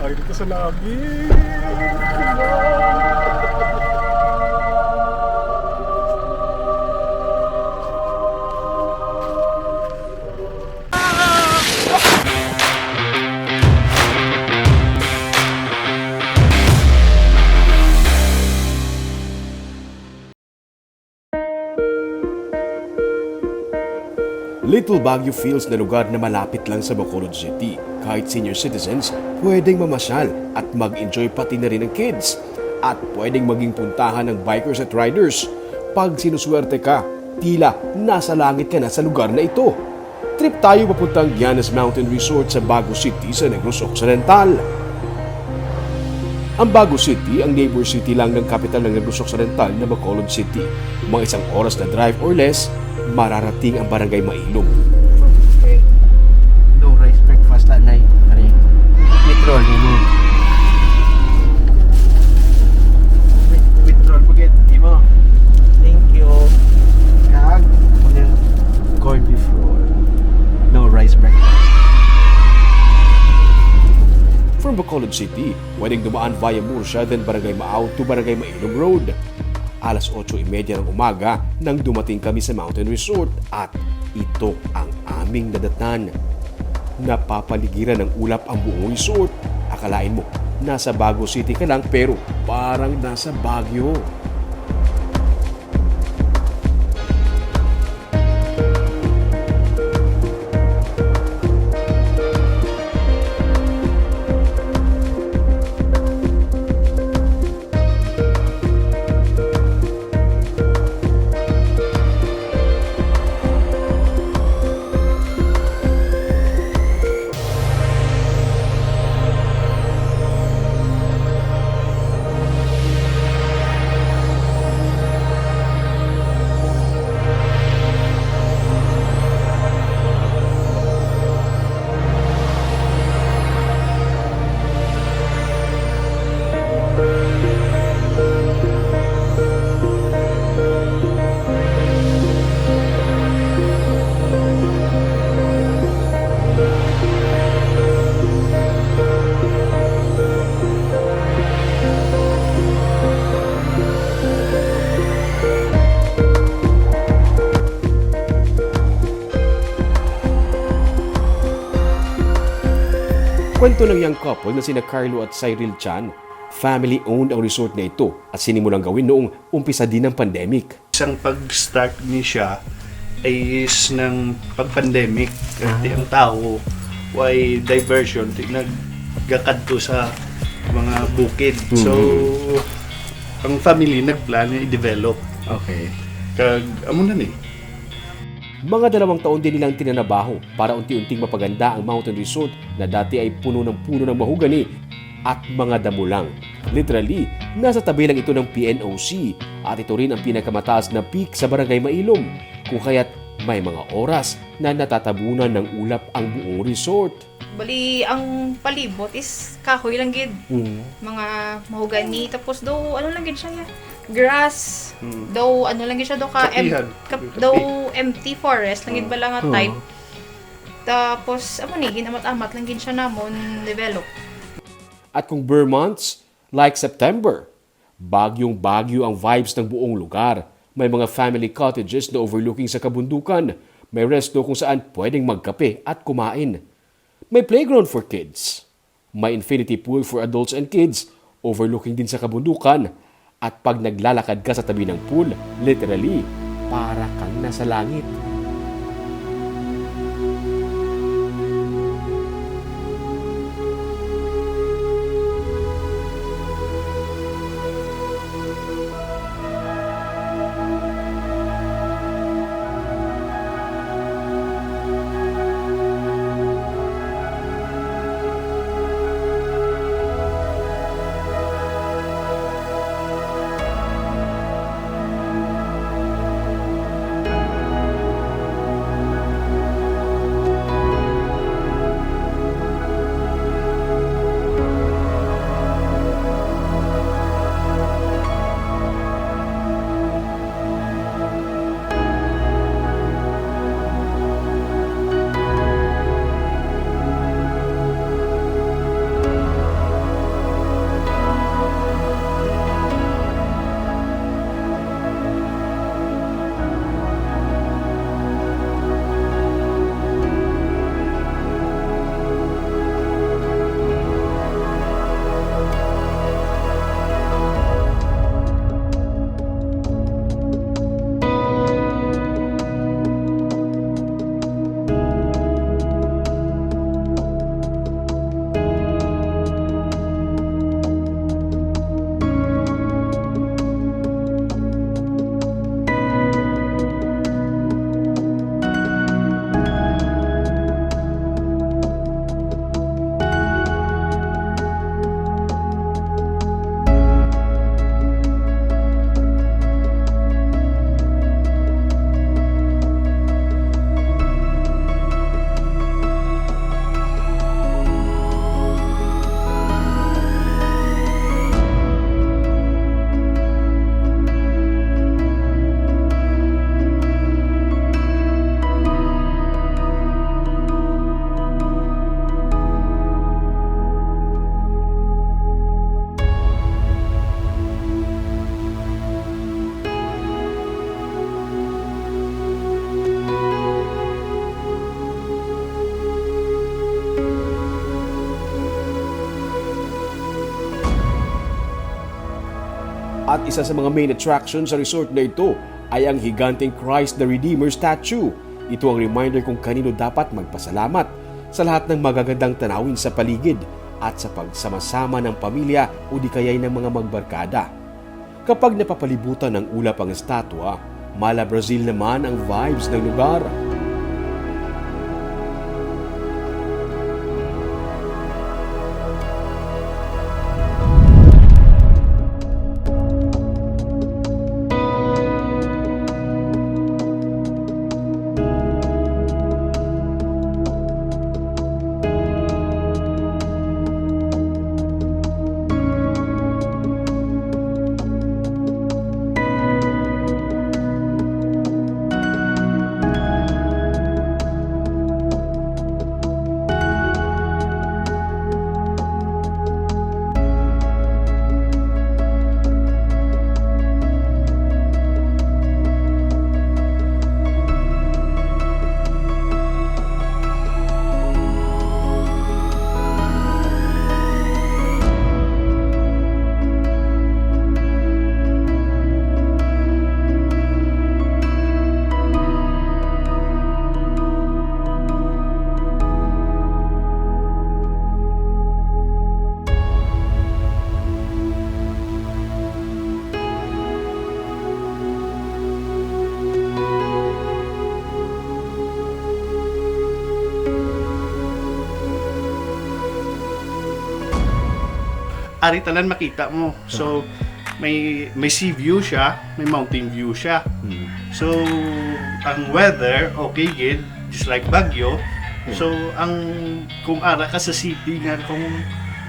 tayo dito sa langit. Little Baguio feels na lugar na malapit lang sa Bacolod City. Kahit senior citizens, pwedeng mamasyal at mag-enjoy pati na rin ang kids. At pwedeng maging puntahan ng bikers at riders. Pag sinuswerte ka, tila nasa langit ka na sa lugar na ito. Trip tayo papuntang Gianas Mountain Resort sa Bago City sa Negros Occidental. Ang Bago City ang neighbor city lang ng kapital ng Negros Occidental na Bacolod City. Mga isang oras na drive or less, mararating ang Barangay Mailog. No rice breakfast at night. Withdrawal ini. Withdrawal spaghetti mo. Thank you. Kag corned beef roll. No rice breakfast. From Bacolod City, pwedeng dumaan via Murcia then Barangay Maaw to Barangay Mailog Road. Alas 8:30 ng umaga nang dumating kami sa Mountain Resort at ito ang aming nadatnan. Napapaligiran ng ulap ang buong resort. Akalain mo, nasa Bago City ka lang pero parang nasa Baguio. Kwento ng young couple na sina Carlo at Cyril Chan, family-owned ang resort na ito at sinimulang gawin noong umpisa din ng pandemic. Isang pag-start ni siya ay is ng pag-pandemic. Kasi ang tao ay diversion, nagkakadto sa mga bukid. So, ang family nagplano i-develop. Okay. Kag, amo na ni. Mga 2 taon din nilang tinanabaho para unti-unting mapaganda ang Mountain Resort na dati ay puno ng mahogani at mga damo lang. Literally, nasa tabi lang ito ng PNOC at ito rin ang pinakamataas na peak sa Barangay Mailog kung kaya't may mga oras na natatabunan ng ulap ang buong resort. Bali, ang palibot is kahoy lang gid. Mga mahogani, tapos do ano lang gid siya grass. Daw ano lang gid siya do Kapihan. daw empty forest lang gid bala nga type. Tapos amo ni ginamat-amat lang gid siya namon develop. At kung bare months, like September, bagyong-bagyo ang vibes ng buong lugar. May mga family cottages na overlooking sa kabundukan. May resto kung saan pwedeng magkape at kumain. May playground for kids. May infinity pool for adults and kids, overlooking din sa kabundukan. At pag naglalakad ka sa tabi ng pool, literally, para kang nasa langit. At isa sa mga main attractions sa resort na ito ay ang higanteng Christ the Redeemer statue. Ito ang reminder kung kanino dapat magpasalamat sa lahat ng magagandang tanawin sa paligid at sa pagsama-sama ng pamilya o di kaya'y ng mga magbarkada. Kapag napapalibutan ng ulap ang estatwa, mala Brazil naman ang vibes ng lugar. Ari talan makita mo. So may sea view siya, may mountain view siya. So ang weather okay gid, just like Baguio. So ang kung ara ka sa city nga kung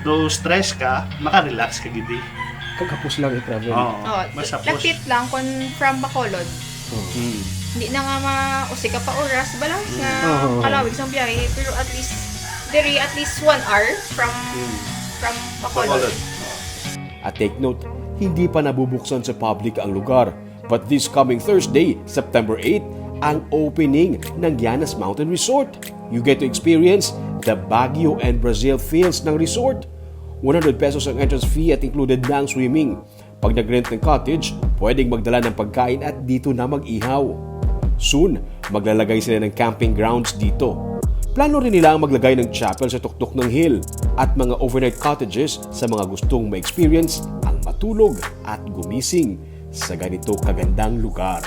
do stress ka, maka-relax ka gid. Kagapos lang i-travel. Oh, masapos. lapit lang kung from Bacolod. Hindi na nga mausik ka pa oras ba lang nga kalawig sa biyahe, pero at least 1 hour from Bacolod. At take note, hindi pa nabubuksan sa public ang lugar. But this coming Thursday, September 8, ang opening ng Llanas Mountain Resort. You get to experience the Baguio and Brazil feels ng resort. 100 pesos ang entrance fee at included na ang swimming. Pag nag-rent ng cottage, pwedeng magdala ng pagkain at dito na mag-ihaw. Soon, maglalagay sila ng camping grounds dito. Plano rin nila ang maglagay ng chapel sa tuktok ng hill at mga overnight cottages sa mga gustong ma-experience ang matulog at gumising sa ganito kagandang lugar.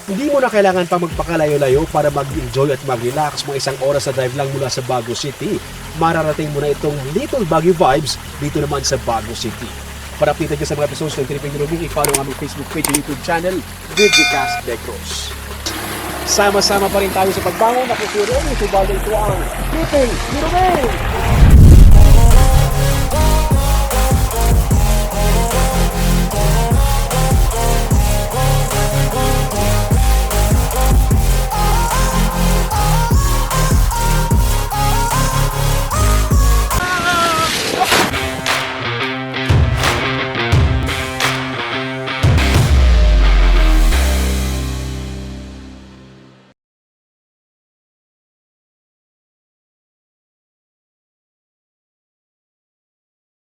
Hindi mo na kailangan pa magpakalayo-layo para mag-enjoy at mag-relax. Mga isang oras na drive lang mula sa Baguio City. Mararating mo na itong Little Baguio Vibes dito naman sa Baguio City. Para updated ka sa mga episodes ng Philippine Roving, i-follow ang aming Facebook page at YouTube channel, Digicast Negros. Sama-sama pa rin tayo sa pagbangon. Ako si Ron, ito ang Philippine Roving!